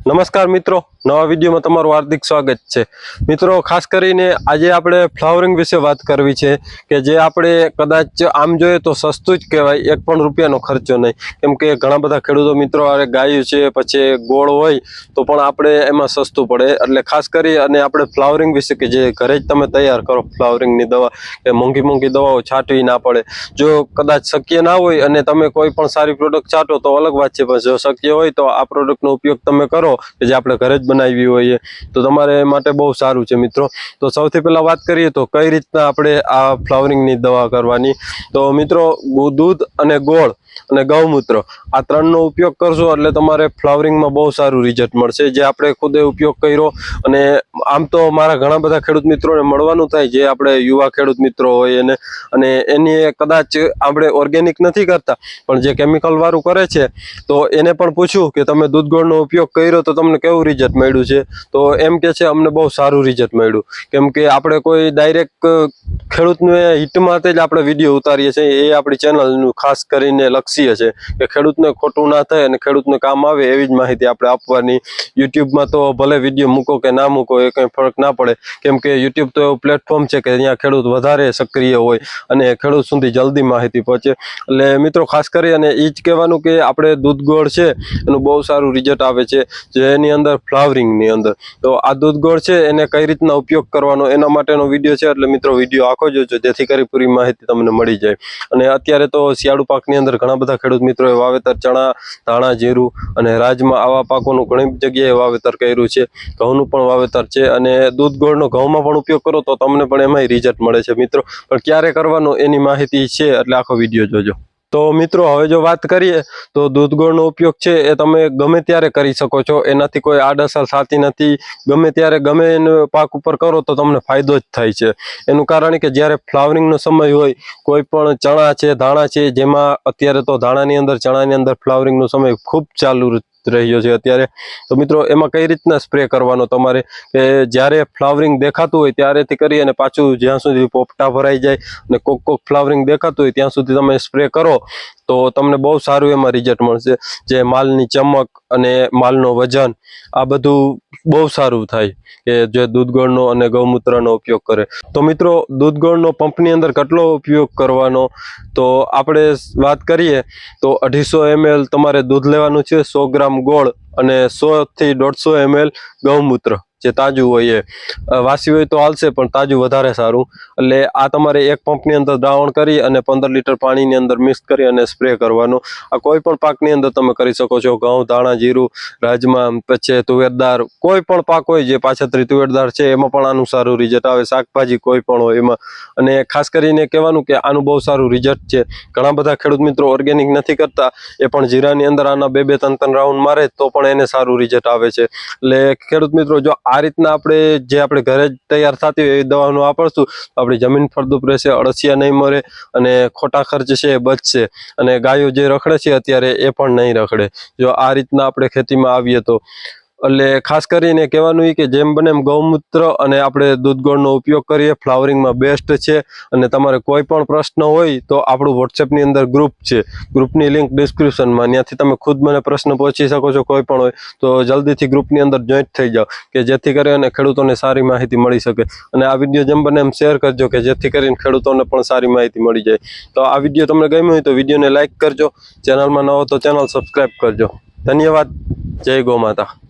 નમસ્કાર મિત્રો, નવા વિડીયોમાં તમારું હાર્દિક સ્વાગત છે। મિત્રો, ખાસ કરીને આજે આપણે ફ્લાવરિંગ વિશે વાત કરવી છે કે જે આપણે કદાચ આમ જોઈએ તો સસ્તું જ કહેવાય, 1 પણ રૂપિયાનો ખર્ચો નહીં। કેમ કે ઘણા બધા ખેડૂતો મિત્રો આ ગાયું છે, પછી ગોળ હોય તો પણ આપણે એમાં સસ્તું પડે। એટલે ખાસ કરી અને આપણે ફ્લાવરિંગ વિશે કે જે ઘરે જ તમે તૈયાર કરો ફ્લાવરિંગની દવા, કે મોંઘી દવાઓ છાંટવી ના પડે। જો કદાચ શક્ય ના હોય અને તમે કોઈ પણ સારી પ્રોડક્ટ છાંટો તો અલગ વાત છે, પણ જો શક્ય હોય તો આ પ્રોડક્ટનો ઉપયોગ તમે કરો કે જે આપણે ઘરે જ બનાવી હોઈએ તો તમારે માટે બહુ સારું છે મિત્રો। તો સૌથી પહેલા વાત કરીએ તો કઈ રીતના આપણે આ ફ્લાવરિંગની દવા કરવાની। તો મિત્રો, દૂધ અને ગોળ અને ગૌમૂત્ર આ ત્રણનો ઉપયોગ કરશો એટલે તમારે ફ્લાવરિંગમાં બહુ સારું રિઝલ્ટ મળશે, જે આપણે ખુદે ઉપયોગ કર્યો। અને આમ તો મારા ઘણા બધા ખેડૂત મિત્રોને મળવાનું થાય, જે આપણે યુવા ખેડૂત મિત્રો હોય એને, અને એની કદાચ આપણે ઓર્ગેનિક નથી કરતા પણ જે કેમિકલ વાળું કરે છે તો એને પણ પૂછ્યું કે તમે દૂધ ગોળનો ઉપયોગ કર્યો તો તમને કેવું રિઝલ્ટ મળ્યું છે, તો એમ કે છે અમને બહુ સારું રિઝલ્ટ મળ્યું। કેમ કે આપણે કોઈ ડાયરેક્ટ ખેડૂતને હિટમાં જ આપણે વિડીયો ઉતારીએ છીએ, એ આપણી ચેનલનું ખાસ કરીને લક્ષ્ય છે કે ખેડૂતને ખોટું ના થાય અને ખેડૂતને કામ આવે એવી જ માહિતી આપણે આપવાની। યુટ્યુબમાં તો ભલે વિડીયો મૂકો કે ના મૂકો એ કંઈ ફરક ના પડે, કેમ કે યુટ્યુબ તો એવું પ્લેટફોર્મ છે કે ત્યાં ખેડૂત વધારે સક્રિય હોય અને ખેડૂત સુધી જલ્દી માહિતી પહોંચે। એટલે મિત્રો, ખાસ કરી અને એ જ કહેવાનું કે આપણે દૂધ ગોળ છે એનું બહુ સારું રિઝલ્ટ આવે છે જે એની અંદર ફ્લાવરિંગની અંદર। તો આ દૂધ ગોળ છે એને કઈ રીતના ઉપયોગ કરવાનો એના માટેનો વિડીયો છે, એટલે મિત્રો વિડીયો આખો જોજો જેથી કરી પૂરી માહિતી તમને મળી જાય। અને અત્યારે તો શિયાળુ પાકની અંદર ઘણા બધા ખેડૂત મિત્રોએ વાવેતર ચણા, ધાણા, જીરું અને રાજમાં આવા પાકોનું ઘણી જગ્યાએ વાવેતર કર્યું છે। ઘઉંનું પણ વાવેતર છે અને દૂધ ગોળનો ઘઉંમાં પણ ઉપયોગ કરો તો તમને પણ એમાંય રિઝલ્ટ મળે છે મિત્રો। પણ ક્યારે કરવાનો એની માહિતી છે, એટલે આખો વિડીયો જોજો। તો મિત્રો, હવે જો વાત કરીએ તો દૂધ ગોળનો ઉપયોગ છે એ તમે ગમે ત્યારે કરી શકો છો, એનાથી કોઈ આડઅસર થતી નથી। ગમે ત્યારે ગમે એને પાક ઉપર કરો તો તમને ફાયદો જ થાય છે। એનું કારણ કે જ્યારે ફ્લાવરિંગનો સમય હોય, કોઈ પણ ચણા છે, ધાણા છે, જેમાં અત્યારે તો ધાણાની અંદર, ચણાની અંદર ફ્લાવરિંગનો સમય ખૂબ ચાલુ રહ્યો છે અત્યારે, તો મિત્રો એમાં કઈ રીતના સ્પ્રે કરવાનો તમારે કે જ્યારે ફ્લાવરિંગ દેખાતું હોય ત્યારેથી કરી અને પાછું જ્યાં સુધી પોપટા ભરાઈ જાય અને કોક ફ્લાવરિંગ દેખાતું હોય ત્યાં સુધી તમે સ્પ્રે કરો તો તમને બહુ સારું એમાં રિઝલ્ટ મળશે। જે માલની ચમક અને માલનો વજન આ બધું બહુ સારું થાય કે જે દૂધ ગોળનો અને ગૌમૂત્રનો ઉપયોગ કરે। તો મિત્રો, દૂધ ગોળનો પંપની અંદર કેટલો ઉપયોગ કરવાનો, તો આપણે વાત કરીએ તો 250 ml તમારે દૂધ લેવાનું છે, 100 ગ્રામ ગોળ અને 100 થી 150 ml ગૌમૂત્ર જે તાજું હોય એ, વાસી હોય તો હાલશે પણ તાજું વધારે સારું। એટલે આ તમારે એક પંપની અંદર દ્રાવણ કરી અને 15 લીટર પાણીની અંદર મિક્સ કરી અને સ્પ્રે કરવાનો। આ કોઈ પણ પાકની અંદર તમે કરી શકો છો, ઘઉં, ધાણા, જીરું, રાજમા, પછી તુવેરદાર, કોઈ પણ પાક હોય જે પાછતરી તુવેરદાર છે એમાં પણ આનું સારું રિઝલ્ટ આવે। શાકભાજી કોઈ પણ હોય એમાં, અને ખાસ કરીને કહેવાનું કે આનું બહુ સારું રિઝલ્ટ છે। ઘણા બધા ખેડૂત મિત્રો ઓર્ગેનિક નથી કરતા, એ પણ જીરાની અંદર આના 2-3 રાઉન્ડ મારે તો પણ એને સારું રિઝલ્ટ આવે છે। એટલે ખેડૂત મિત્રો, જો આ રીતના આપણે ઘરે જ તૈયાર થતી હોય એવી દવાનું વાપરશું તો આપણી જમીન ફળદ્રુપ રહેશે, અળસિયા નહીં મરે અને ખોટા ખર્ચ છે એ બચશે, અને ગાયો જે રખડે છે અત્યારે એ પણ નહીં રખડે જો આ રીતના આપણે ખેતીમાં આવીએ તો। એટલે ખાસ કરીને કહેવાનું એ કે જેમ બને એમ ગૌમૂત્ર અને આપણે દૂધ ગોળનો ઉપયોગ કરીએ, ફ્લાવરિંગમાં બેસ્ટ છે। અને તમારે કોઈ પણ પ્રશ્ન હોય તો આપણું વોટ્સએપની અંદર ગ્રુપ છે, ગ્રુપની લિંક ડિસ્ક્રિપ્શનમાં, ત્યાંથી તમે ખુદ મને પ્રશ્ન પૂછી શકો છો કોઈ પણ હોય તો જલ્દીથી ગ્રુપની અંદર જોઈન્ટ થઈ જાઓ કે જેથી કરીને ખેડૂતોને સારી માહિતી મળી શકે। અને આ વિડીયો જેમ બને એમ શેર કરજો કે જેથી કરીને ખેડૂતોને પણ સારી માહિતી મળી જાય। તો આ વિડીયો તમને ગમ્યો હોય તો વિડીયોને લાઇક કરજો, ચેનલમાં ન હો તો ચેનલ સબસ્ક્રાઈબ કરજો। ધન્યવાદ। જય ગૌ માતા।